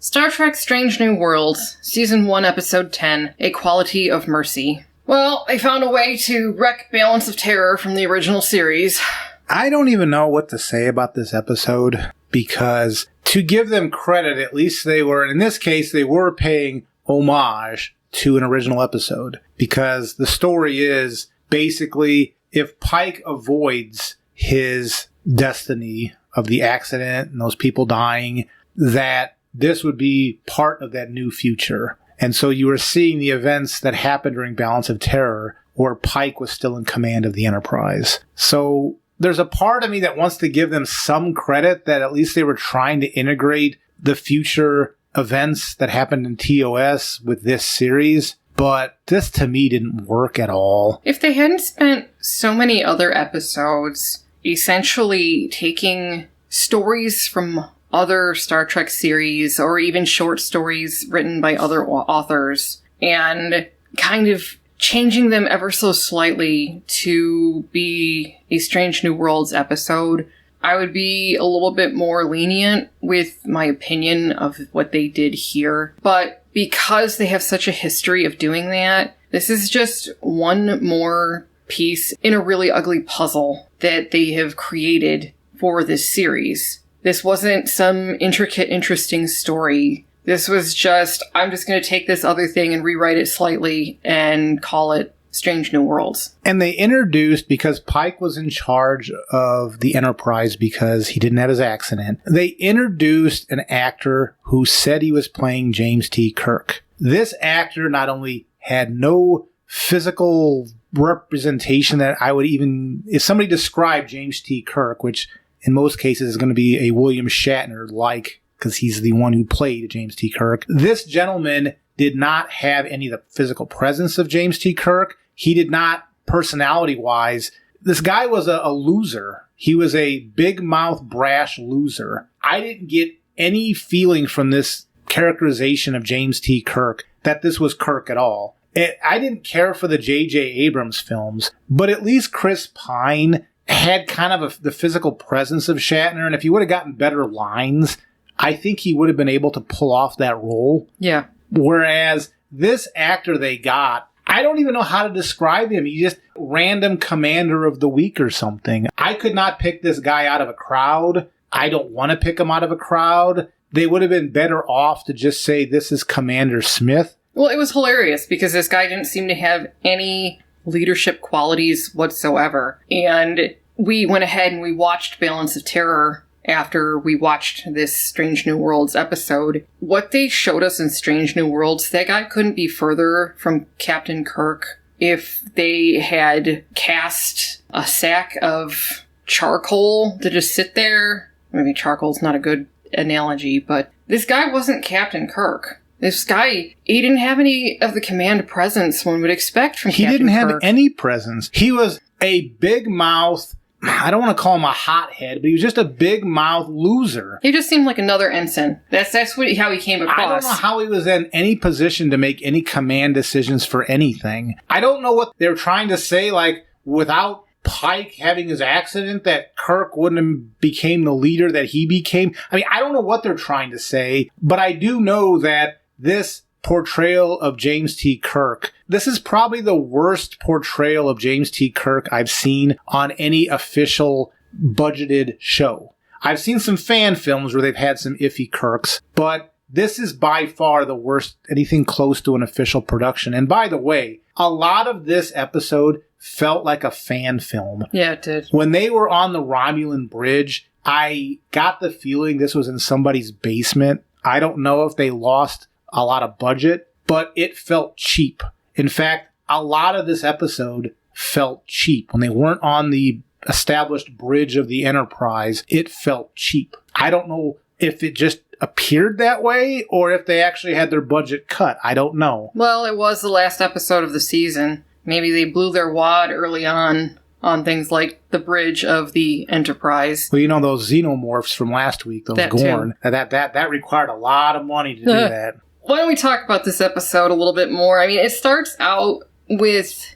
Star Trek Strange New Worlds, Season 1, Episode 10, A Quality of Mercy. Well, they found a way to wreck Balance of Terror from the original series. I don't even know what to say about this episode, because to give them credit, at least they were, in this case, they were paying homage to an original episode. Because the story is, basically, if Pike avoids his destiny of the accident and those people dying, that this would be part of that new future. And so you were seeing the events that happened during Balance of Terror where Pike was still in command of the Enterprise. So there's a part of me that wants to give them some credit that at least they were trying to integrate the future events that happened in TOS with this series. But this, to me, didn't work at all. If they hadn't spent so many other episodes essentially taking stories from other Star Trek series or even short stories written by other authors and kind of changing them ever so slightly to be a Strange New Worlds episode, I would be a little bit more lenient with my opinion of what they did here. But because they have such a history of doing that, this is just one more piece in a really ugly puzzle that they have created for this series. This wasn't some intricate, interesting story. This was just, I'm just going to take this other thing and rewrite it slightly and call it Strange New Worlds. And they introduced, because Pike was in charge of the Enterprise because he didn't have his accident, they introduced an actor who said he was playing James T. Kirk. This actor not only had no physical representation that I would even, if somebody described James T. Kirk, which in most cases is going to be a William Shatner-like, because he's the one who played James T. Kirk. This gentleman did not have any of the physical presence of James T. Kirk. He did not, personality-wise. This guy was a loser. He was a big-mouth, brash loser. I didn't get any feeling from this characterization of James T. Kirk that this was Kirk at all. I didn't care for the J.J. Abrams films, but at least Chris Pine had kind of the physical presence of Shatner, and if he would have gotten better lines, I think he would have been able to pull off that role. Yeah. Whereas this actor they got, I don't even know how to describe him. He's just random commander of the week or something. I could not pick this guy out of a crowd. I don't want to pick him out of a crowd. They would have been better off to just say this is Commander Smith. Well, it was hilarious because this guy didn't seem to have any leadership qualities whatsoever. And we went ahead and we watched Balance of Terror after we watched this Strange New Worlds episode. What they showed us in Strange New Worlds, that guy couldn't be further from Captain Kirk if they had cast a sack of charcoal to just sit there. Maybe charcoal's not a good analogy, but this guy wasn't Captain Kirk. This guy, he didn't have any of the command presence one would expect from Captain Kirk. He didn't have any presence. He was a big mouth, I don't want to call him a hothead, but he was just a big mouth loser. He just seemed like another ensign. That's how he came across. I don't know how he was in any position to make any command decisions for anything. I don't know what they're trying to say, like, without Pike having his accident, that Kirk wouldn't have became the leader that he became. I mean, I don't know what they're trying to say, but I do know that this portrayal of James T. Kirk, this is probably the worst portrayal of James T. Kirk I've seen on any official budgeted show. I've seen some fan films where they've had some iffy Kirks, but this is by far the worst, anything close to an official production. And by the way, a lot of this episode felt like a fan film. Yeah, it did. When they were on the Romulan bridge, I got the feeling this was in somebody's basement. I don't know if they lost a lot of budget, but it felt cheap. In fact, a lot of this episode felt cheap. When they weren't on the established bridge of the Enterprise, it felt cheap. I don't know if it just appeared that way or if they actually had their budget cut. I don't know. Well, it was the last episode of the season. Maybe they blew their wad early on things like the bridge of the Enterprise. Well, you know those xenomorphs from last week, those Gorn. That required a lot of money to do that. Why don't we talk about this episode a little bit more? I mean, it starts out with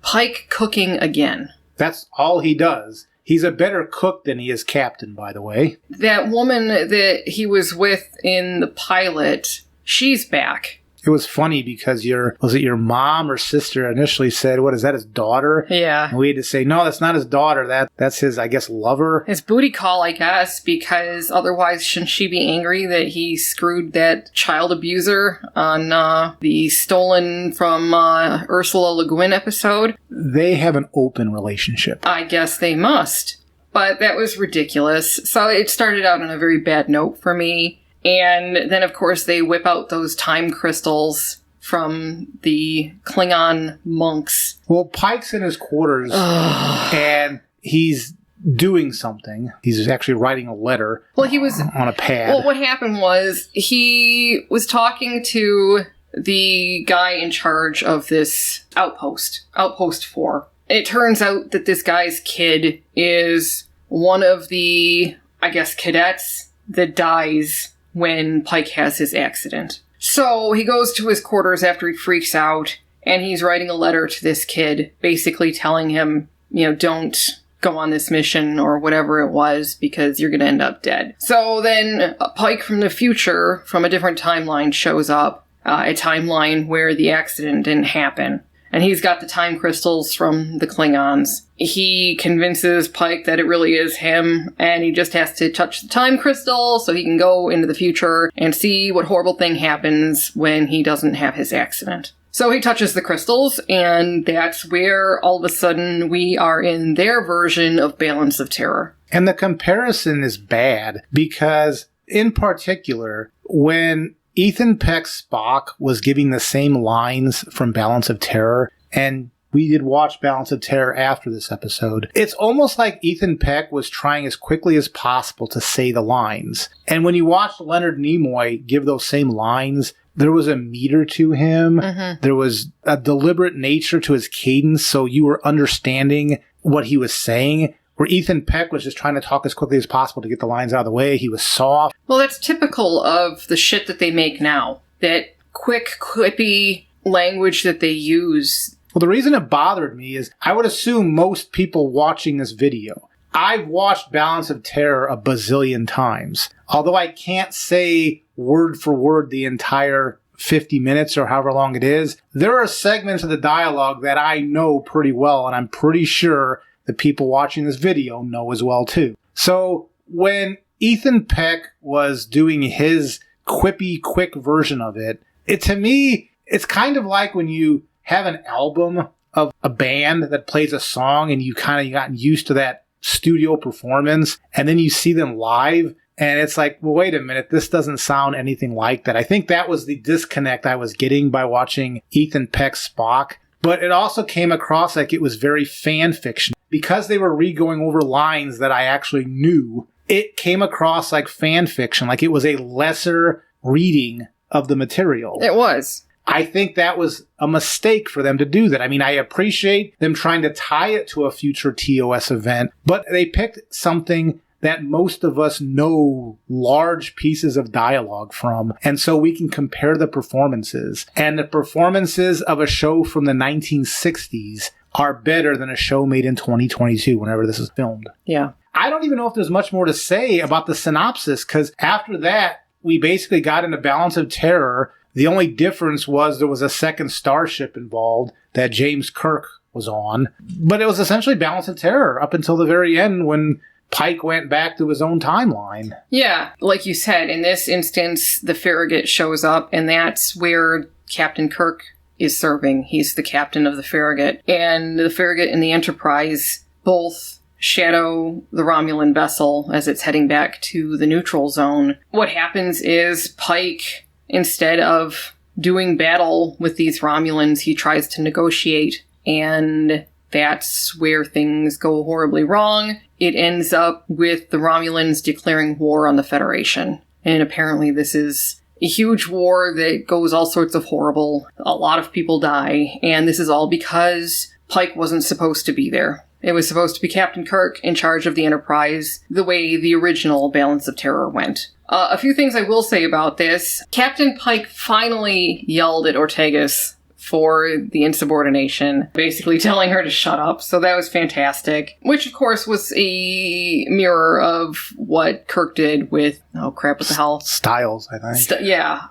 Pike cooking again. That's all he does. He's a better cook than he is captain, by the way. That woman that he was with in the pilot, she's back. It was funny because was it your mom or sister initially said, what is that, his daughter? Yeah. And we had to say, no, that's not his daughter. That's his, I guess, lover. His booty call, I guess, because otherwise shouldn't she be angry that he screwed that child abuser on the Stolen from Ursula Le Guin episode? They have an open relationship. I guess they must. But that was ridiculous. So it started out on a very bad note for me. And then, of course, they whip out those time crystals from the Klingon monks. Well, Pike's in his quarters, and he's doing something. He's actually writing a letter on a pad. Well, what happened was he was talking to the guy in charge of this outpost, Outpost 4. It turns out that this guy's kid is one of the, I guess, cadets that dies when Pike has his accident. So he goes to his quarters after he freaks out, and he's writing a letter to this kid, basically telling him, don't go on this mission or whatever it was, because you're going to end up dead. So then Pike from the future, from a different timeline, shows up, a timeline where the accident didn't happen. And he's got the time crystals from the Klingons. He convinces Pike that it really is him, and he just has to touch the time crystal so he can go into the future and see what horrible thing happens when he doesn't have his accident. So he touches the crystals, and that's where all of a sudden we are in their version of Balance of Terror. And the comparison is bad because, in particular, when Ethan Peck's Spock was giving the same lines from Balance of Terror, and we did watch Balance of Terror after this episode. It's almost like Ethan Peck was trying as quickly as possible to say the lines. And when you watched Leonard Nimoy give those same lines, there was a meter to him. Mm-hmm. There was a deliberate nature to his cadence, so you were understanding what he was saying. Where Ethan Peck was just trying to talk as quickly as possible to get the lines out of the way. He was soft. Well, that's typical of the shit that they make now. That quick, quippy language that they use. Well, the reason it bothered me is I would assume most people watching this video. I've watched Balance of Terror a bazillion times. Although I can't say word for word the entire 50 minutes or however long it is, there are segments of the dialogue that I know pretty well, and I'm pretty sure the people watching this video know as well, too. So when Ethan Peck was doing his quippy, quick version of it, to me, it's kind of like when you have an album of a band that plays a song and you kind of gotten used to that studio performance, and then you see them live, and it's like, well, wait a minute, this doesn't sound anything like that. I think that was the disconnect I was getting by watching Ethan Peck's Spock. But it also came across like it was very fan fiction. Because they were re-going over lines that I actually knew, it came across like fan fiction, like it was a lesser reading of the material. It was. I think that was a mistake for them to do that. I mean, I appreciate them trying to tie it to a future TOS event, but they picked something that most of us know large pieces of dialogue from, and so we can compare the performances. And the performances of a show from the 1960s are better than a show made in 2022, whenever this is filmed. Yeah. I don't even know if there's much more to say about the synopsis, because after that, we basically got into Balance of Terror. The only difference was there was a second starship involved that James Kirk was on. But it was essentially Balance of Terror up until the very end when Pike went back to his own timeline. Yeah. Like you said, in this instance, the Farragut shows up, and that's where Captain Kirk is serving. He's the captain of the Farragut. And the Farragut and the Enterprise both shadow the Romulan vessel as it's heading back to the neutral zone. What happens is Pike, instead of doing battle with these Romulans, he tries to negotiate, and that's where things go horribly wrong. It ends up with the Romulans declaring war on the Federation. And apparently this is a huge war that goes all sorts of horrible. A lot of people die, and this is all because Pike wasn't supposed to be there. It was supposed to be Captain Kirk in charge of the Enterprise, the way the original Balance of Terror went. A few things I will say about this. Captain Pike finally yelled at Ortegas for the insubordination, basically telling her to shut up. So that was fantastic. Which, of course, was a mirror of what Kirk did with, oh crap, what the hell? Styles, I think.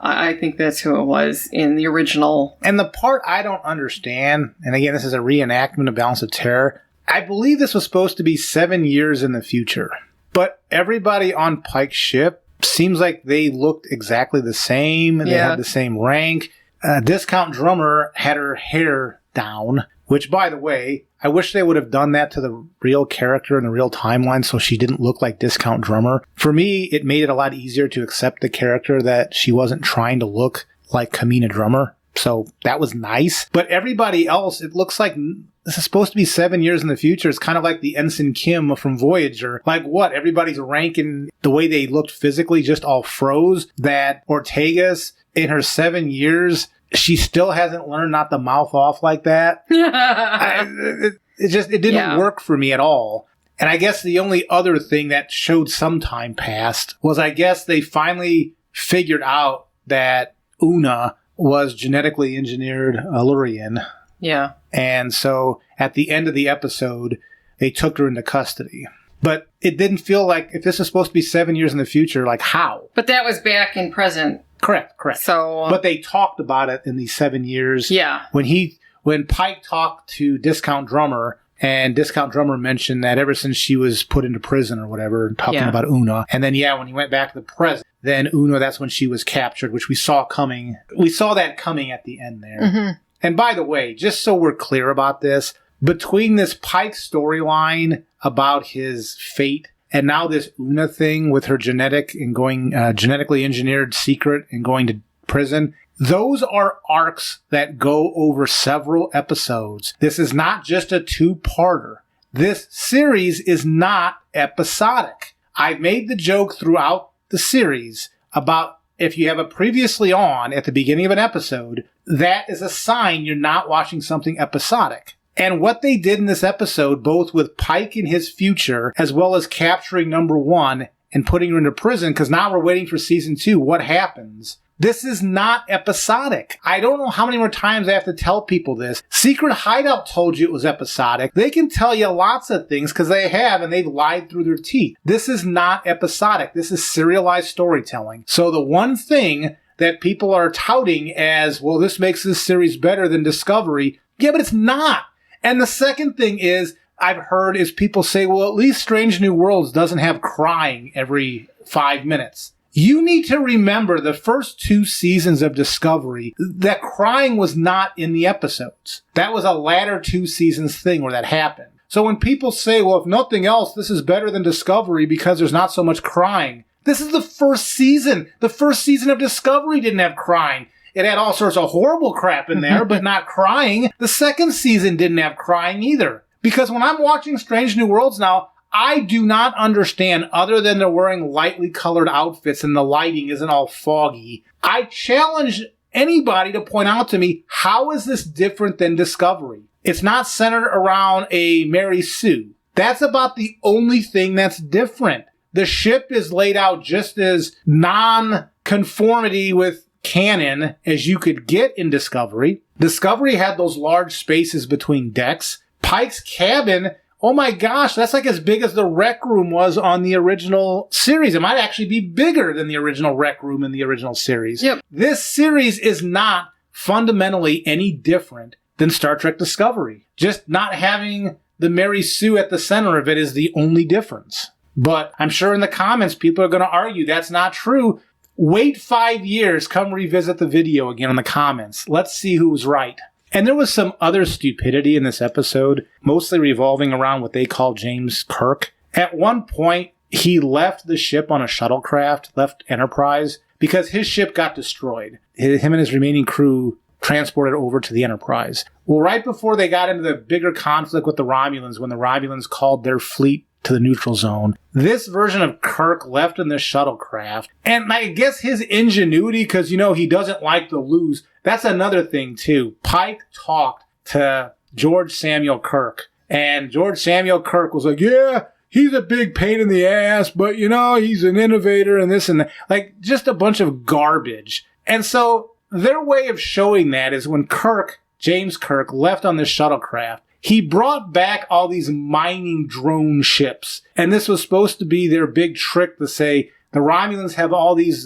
I think that's who it was in the original. And the part I don't understand, and again, this is a reenactment of Balance of Terror, I believe this was supposed to be 7 years in the future. But everybody on Pike's ship seems like they looked exactly the same. They had the same rank. Discount Drummer had her hair down, which, by the way, I wish they would have done that to the real character in the real timeline so she didn't look like Discount Drummer. For me, it made it a lot easier to accept the character that she wasn't trying to look like Kamina Drummer. So that was nice. But everybody else, it looks like this is supposed to be 7 years in the future. It's kind of like the Ensign Kim from Voyager. Like what? Everybody's ranking the way they looked physically just all froze. That Ortega's, in her 7 years, she still hasn't learned not to mouth off like that. It didn't work for me at all. And I guess the only other thing that showed some time passed was I guess they finally figured out that Una was genetically engineered Allurian. Yeah. And so at the end of the episode, they took her into custody. But it didn't feel like, if this is supposed to be 7 years in the future, like how? But that was back in present. Correct. So, but they talked about it in these 7 years. Yeah. When Pike talked to Discount Drummer, and Discount Drummer mentioned that ever since she was put into prison or whatever, talking about Una. And then, when he went back to the present, then Una, that's when she was captured, which we saw coming. We saw that coming at the end there. Mm-hmm. And by the way, just so we're clear about this, between this Pike storyline about his fate and now this Una thing with her genetically engineered secret and going to prison, those are arcs that go over several episodes. This is not just a two-parter. This series is not episodic. I've made the joke throughout the series about if you have a previously on at the beginning of an episode, that is a sign you're not watching something episodic. And what they did in this episode, both with Pike in his future, as well as capturing number one and putting her into prison, because now we're waiting for season 2, what happens? This is not episodic. I don't know how many more times I have to tell people this. Secret Hideout told you it was episodic. They can tell you lots of things because they have, and they've lied through their teeth. This is not episodic. This is serialized storytelling. So the one thing that people are touting as, well, this makes this series better than Discovery, yeah, but it's not. And the second thing I've heard is people say, well, at least Strange New Worlds doesn't have crying every 5 minutes. You need to remember the first 2 seasons of Discovery, that crying was not in the episodes. That was a latter 2 seasons thing where that happened. So when people say, well, if nothing else, this is better than Discovery because there's not so much crying. This is the first season. The first season of Discovery didn't have crying. It had all sorts of horrible crap in there, but not crying. The second season didn't have crying either. Because when I'm watching Strange New Worlds now, I do not understand, other than they're wearing lightly colored outfits and the lighting isn't all foggy. I challenge anybody to point out to me, how is this different than Discovery? It's not centered around a Mary Sue. That's about the only thing that's different. The ship is laid out just as non-conformity with canon as you could get in Discovery. Discovery had those large spaces between decks. Pike's cabin, oh my gosh, that's like as big as the rec room was on the original series. It might actually be bigger than the original rec room in the original series. Yep. This series is not fundamentally any different than Star Trek Discovery. Just not having the Mary Sue at the center of it is the only difference. But I'm sure in the comments people are going to argue that's not true. Wait 5 years, come revisit the video again in the comments. Let's see who was right. And there was some other stupidity in this episode, mostly revolving around what they call James Kirk. At one point, he left the ship on a shuttlecraft, left Enterprise, because his ship got destroyed. Him and his remaining crew transported over to the Enterprise. Well, right before they got into the bigger conflict with the Romulans, when the Romulans called their fleet to the neutral zone, this version of Kirk left in this shuttlecraft. And I guess his ingenuity, because, he doesn't like to lose. That's another thing, too. Pike talked to George Samuel Kirk. And George Samuel Kirk was like, yeah, he's a big pain in the ass, but, he's an innovator and this and that. Like, just a bunch of garbage. And so their way of showing that is when James Kirk, left on this shuttlecraft, he brought back all these mining drone ships. And this was supposed to be their big trick to say, the Romulans have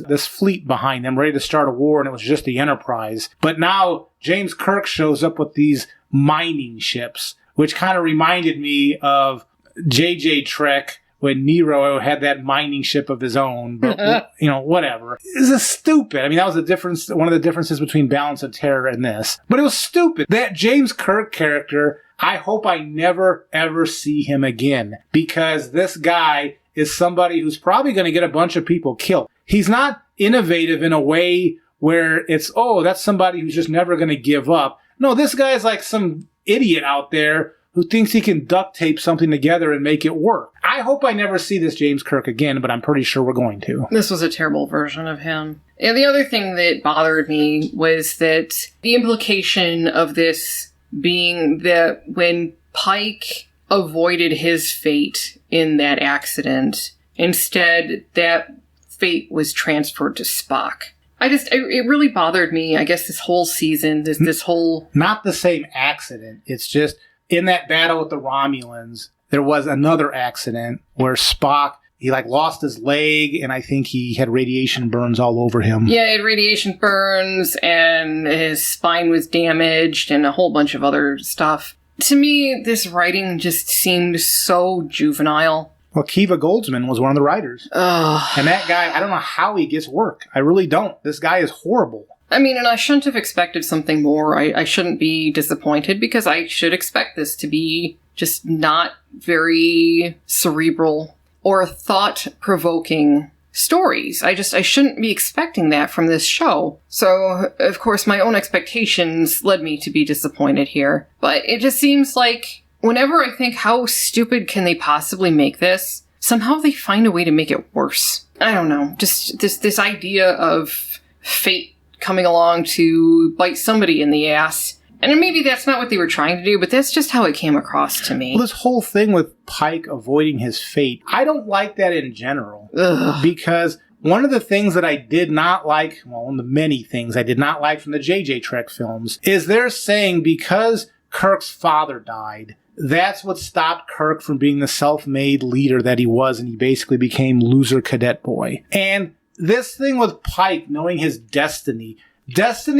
this fleet behind them ready to start a war, and it was just the Enterprise. But now James Kirk shows up with these mining ships, which kind of reminded me of JJ Trek when Nero had that mining ship of his own. But, whatever. This is stupid. I mean, that was one of the differences between Balance of Terror and this. But it was stupid. That James Kirk character, I hope I never, ever see him again. Because this guy is somebody who's probably going to get a bunch of people killed. He's not innovative in a way where it's, that's somebody who's just never going to give up. No, this guy is like some idiot out there who thinks he can duct tape something together and make it work. I hope I never see this James Kirk again, but I'm pretty sure we're going to. This was a terrible version of him. And the other thing that bothered me was that the implication of this being that when Pike avoided his fate in that accident, instead that fate was transferred to Spock. It really bothered me, I guess, this whole season, this whole... Not the same accident. It's just, in that battle with the Romulans, there was another accident where Spock, he lost his leg, and I think he had radiation burns all over him. Yeah, he had radiation burns, and his spine was damaged, and a whole bunch of other stuff. To me, this writing just seemed so juvenile. Well, Kiva Goldsman was one of the writers. Ugh. And that guy, I don't know how he gets work. I really don't. This guy is horrible. I mean, and I shouldn't have expected something more. I shouldn't be disappointed because I should expect this to be just not very cerebral or thought-provoking stories. I shouldn't be expecting that from this show. So, of course, my own expectations led me to be disappointed here. But it just seems like whenever I think how stupid can they possibly make this, somehow they find a way to make it worse. I don't know. Just this idea of fate coming along to bite somebody in the ass. And maybe that's not what they were trying to do, but that's just how it came across to me. Well, this whole thing with Pike avoiding his fate, I don't like that in general. Ugh. Because one of the things that I did not like, well, one of the many things I did not like from the JJ Trek films, is they're saying because Kirk's father died, that's what stopped Kirk from being the self-made leader that he was, and he basically became loser cadet boy. And this thing with Pike knowing his destiny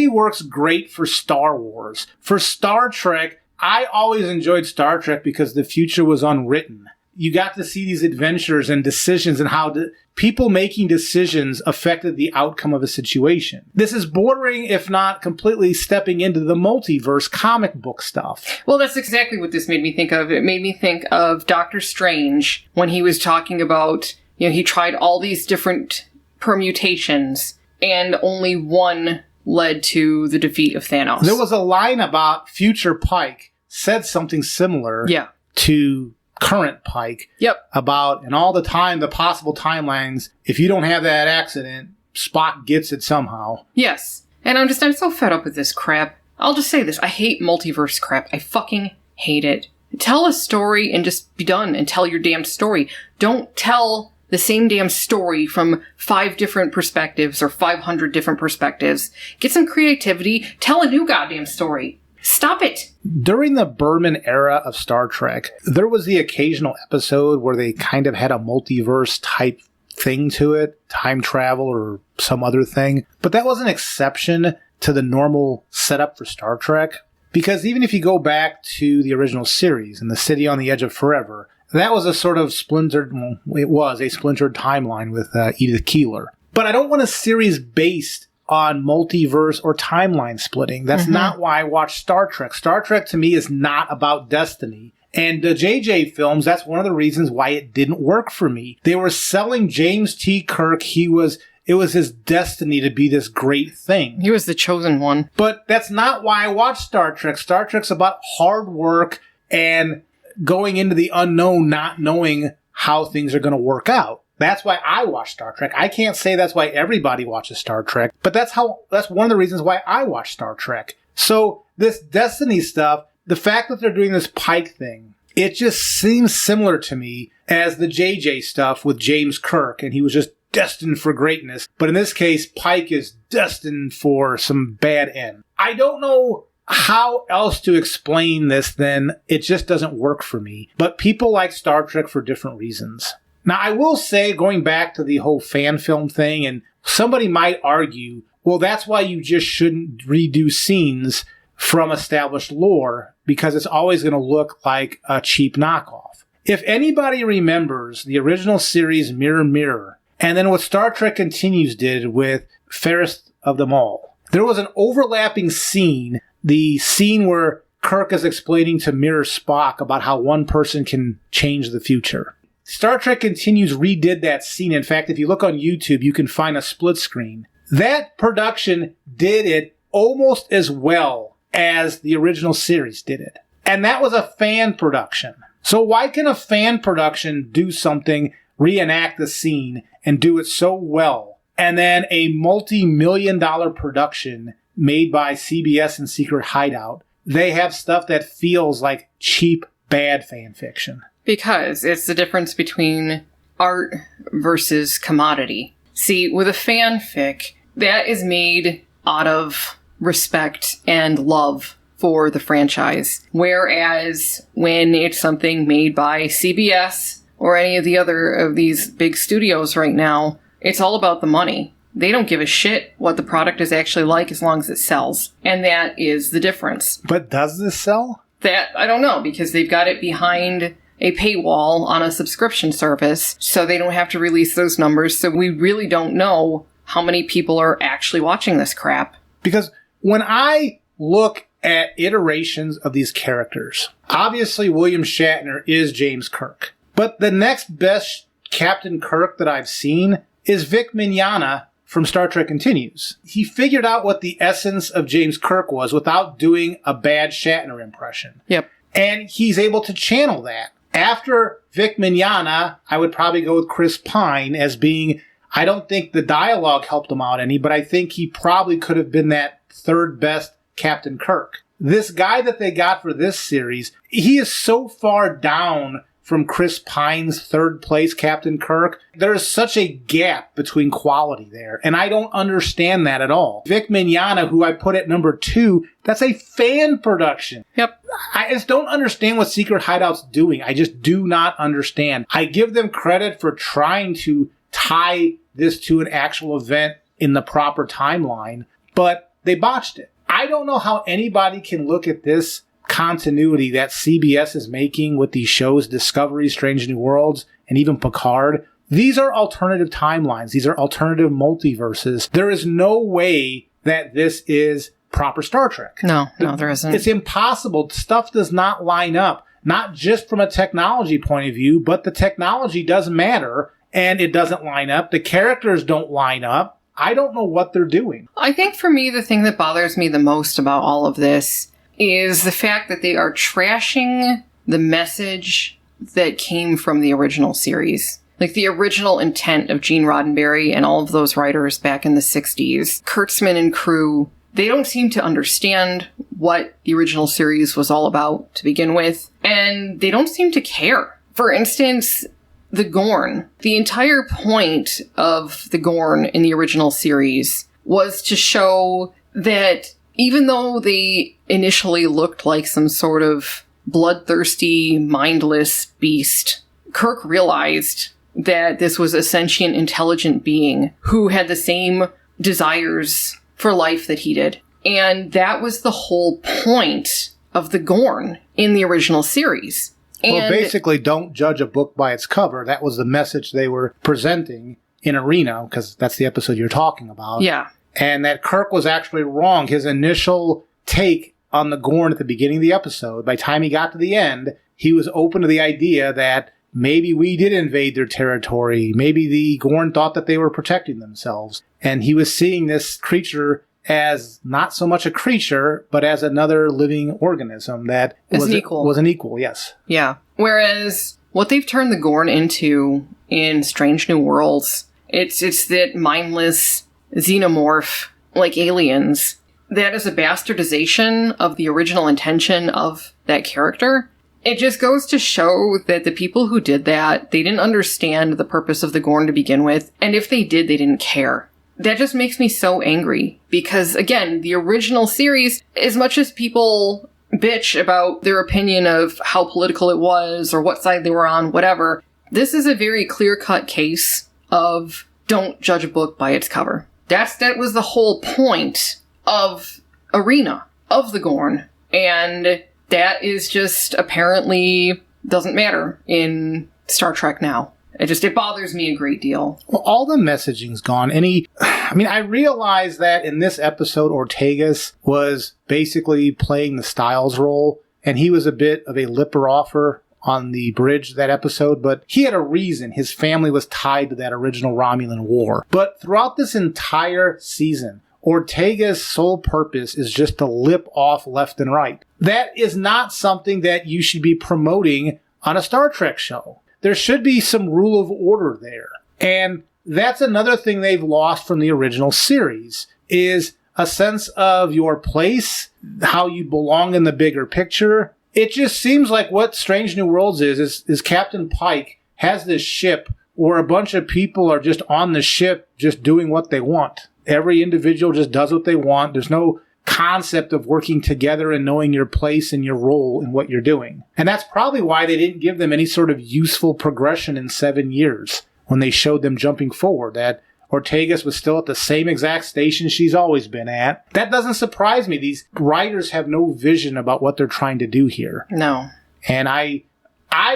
works great for Star Wars. For Star Trek, I always enjoyed Star Trek because the future was unwritten. You got to see these adventures and decisions and how people making decisions affected the outcome of a situation. This is bordering, if not completely stepping into the multiverse comic book stuff. Well, that's exactly what this made me think of. It made me think of Doctor Strange when he was talking about, he tried all these different permutations and only one led to the defeat of Thanos. There was a line about future Pike said something similar to current Pike. Yep. About, and all the time, the possible timelines, if you don't have that accident, Spock gets it somehow. Yes. And I'm so fed up with this crap. I'll just say this. I hate multiverse crap. I fucking hate it. Tell a story and just be done and tell your damn story. Don't tell the same damn story from 5 different perspectives or 500 different perspectives. Get some creativity. Tell a new goddamn story. Stop it. During the Berman era of Star Trek, there was the occasional episode where they kind of had a multiverse type thing to it, time travel or some other thing. But that was an exception to the normal setup for Star Trek. Because even if you go back to the original series and The City on the Edge of Forever, that was a sort of splintered timeline with Edith Keeler. But I don't want a series based on multiverse or timeline splitting. That's not why I watch Star Trek. Star Trek to me is not about destiny. And the JJ films, that's one of the reasons why it didn't work for me. They were selling James T. Kirk. It was his destiny to be this great thing. He was the chosen one. But that's not why I watch Star Trek. Star Trek's about hard work and going into the unknown, not knowing how things are going to work out. That's why I watch Star Trek. I can't say that's why everybody watches Star Trek, but that's one of the reasons why I watch Star Trek. So this Destiny stuff, the fact that they're doing this Pike thing, it just seems similar to me as the JJ stuff with James Kirk, and he was just destined for greatness. But in this case, Pike is destined for some bad end. I don't know how else to explain this then. It just doesn't work for me. But people like Star Trek for different reasons. Now, I will say, going back to the whole fan film thing, and somebody might argue, well, that's why you just shouldn't redo scenes from established lore, because it's always going to look like a cheap knockoff. If anybody remembers the original series Mirror Mirror, and then what Star Trek Continues did with Fairest of Them All, there was an overlapping scene, the scene where Kirk is explaining to Mirror Spock about how one person can change the future. Star Trek Continues redid that scene. In fact, if you look on YouTube, you can find a split screen. That production did it almost as well as the original series did it. And that was a fan production. So why can a fan production do something, reenact the scene, and do it so well? And then a multi-million-dollar production made by CBS and Secret Hideout, they have stuff that feels like cheap, bad fan fiction. Because it's the difference between art versus commodity. See, with a fanfic, that is made out of respect and love for the franchise. Whereas when it's something made by CBS or any of the other of these big studios right now, it's all about the money. They don't give a shit what the product is actually like as long as it sells. And that is the difference. But does this sell? That, I don't know, because they've got it behind a paywall on a subscription service, so they don't have to release those numbers, so we really don't know how many people are actually watching this crap. Because when I look at iterations of these characters, obviously William Shatner is James Kirk. But the next best Captain Kirk that I've seen is Vic Mignogna from Star Trek Continues. He figured out what the essence of James Kirk was without doing a bad Shatner impression. Yep. And he's able to channel that. After Vic Mignogna, I would probably go with Chris Pine as being, I don't think the dialogue helped him out any, but I think he probably could have been that third best Captain Kirk. This guy that they got for this series, he is so far down from Chris Pine's third place Captain Kirk. There is such a gap between quality there, and I don't understand that at all. Vic Mignogna, who I put at number 2, that's a fan production. Yep. I just don't understand what Secret Hideout's doing. I just do not understand. I give them credit for trying to tie this to an actual event in the proper timeline, but they botched it. I don't know how anybody can look at this continuity that CBS is making with these shows, Discovery, Strange New Worlds, and even Picard. These are alternative timelines. These are alternative multiverses. There is no way that this is proper Star Trek. No, there isn't. It's impossible. Stuff does not line up, not just from a technology point of view, but the technology does matter, and it doesn't line up. The characters don't line up. I don't know what they're doing. I think for me, the thing that bothers me the most about all of this is the fact that they are trashing the message that came from the original series. Like the original intent of Gene Roddenberry and all of those writers back in the 60s. Kurtzman and crew, they don't seem to understand what the original series was all about to begin with, and they don't seem to care. For instance, the Gorn. The entire point of the Gorn in the original series was to show that even though they initially looked like some sort of bloodthirsty, mindless beast, Kirk realized that this was a sentient, intelligent being who had the same desires for life that he did. And that was the whole point of the Gorn in the original series. And well, basically, don't judge a book by its cover. That was the message they were presenting in Arena, because that's the episode you're talking about. Yeah. And that Kirk was actually wrong. His initial take on the Gorn at the beginning of the episode, by the time he got to the end, he was open to the idea that maybe we did invade their territory. Maybe the Gorn thought that they were protecting themselves. And he was seeing this creature as not so much a creature, but as another living organism that was an equal, yes. Yeah. Whereas what they've turned the Gorn into in Strange New Worlds, it's that mindless xenomorph, like aliens, that is a bastardization of the original intention of that character. It just goes to show that the people who did that, they didn't understand the purpose of the Gorn to begin with, and if they did, they didn't care. That just makes me so angry, because, again, the original series, as much as people bitch about their opinion of how political it was, or what side they were on, whatever, this is a very clear-cut case of don't judge a book by its cover. That was the whole point of Arena, of the Gorn, and that is just apparently doesn't matter in Star Trek now. It bothers me a great deal. Well, all the messaging's gone. I realize that in this episode, Ortegas was basically playing the Styles role, and he was a bit of a lipper offer on the bridge that episode, but he had a reason. His family was tied to that original Romulan war. But throughout this entire season, Ortega's sole purpose is just to lip off left and right. That is not something that you should be promoting on a Star Trek show. There should be some rule of order there. And that's another thing they've lost from the original series, is a sense of your place, how you belong in the bigger picture. It just seems like what Strange New Worlds is Captain Pike has this ship where a bunch of people are just on the ship just doing what they want. Every individual just does what they want. There's no concept of working together and knowing your place and your role in what you're doing. And that's probably why they didn't give them any sort of useful progression in 7 years when they showed them jumping forward, that Ortegas was still at the same exact station she's always been at. That doesn't surprise me. These writers have no vision about what they're trying to do here. No. And I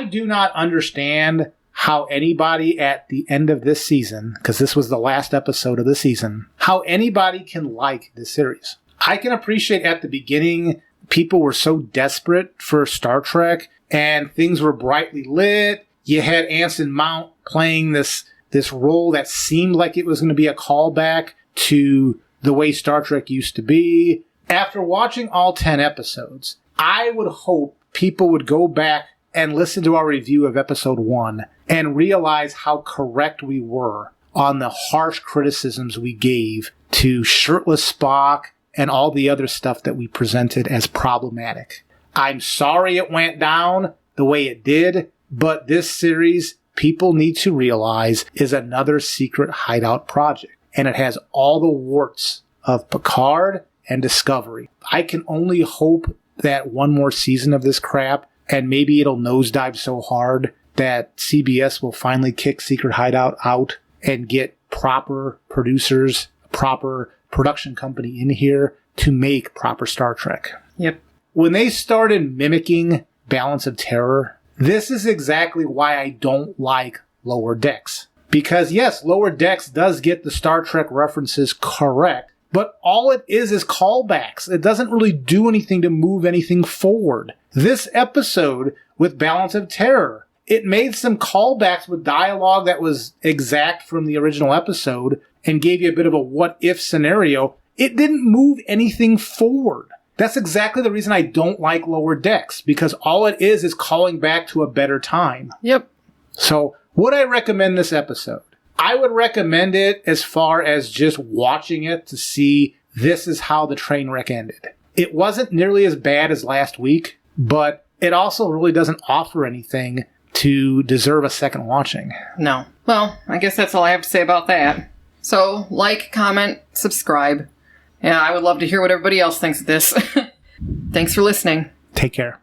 do not understand how anybody at the end of this season, because this was the last episode of the season, how anybody can like this series. I can appreciate at the beginning, people were so desperate for Star Trek, and things were brightly lit. You had Anson Mount playing this role that seemed like it was going to be a callback to the way Star Trek used to be. After watching all 10 episodes, I would hope people would go back and listen to our review of episode 1 and realize how correct we were on the harsh criticisms we gave to shirtless Spock and all the other stuff that we presented as problematic. I'm sorry it went down the way it did, but this series, people need to realize, is another Secret Hideout project. And it has all the warts of Picard and Discovery. I can only hope that one more season of this crap, and maybe it'll nosedive so hard that CBS will finally kick Secret Hideout out and get proper producers, proper production company in here to make proper Star Trek. Yep. When they started mimicking Balance of Terror, this is exactly why I don't like Lower Decks. Because yes, Lower Decks does get the Star Trek references correct, but all it is callbacks. It doesn't really do anything to move anything forward. This episode with Balance of Terror, it made some callbacks with dialogue that was exact from the original episode and gave you a bit of a what-if scenario. It didn't move anything forward. That's exactly the reason I don't like Lower Decks, because all it is calling back to a better time. Yep. So, would I recommend this episode? I would recommend it as far as just watching it to see this is how the train wreck ended. It wasn't nearly as bad as last week, but it also really doesn't offer anything to deserve a second watching. No. Well, I guess that's all I have to say about that. So, like, comment, subscribe. Yeah, I would love to hear what everybody else thinks of this. Thanks for listening. Take care.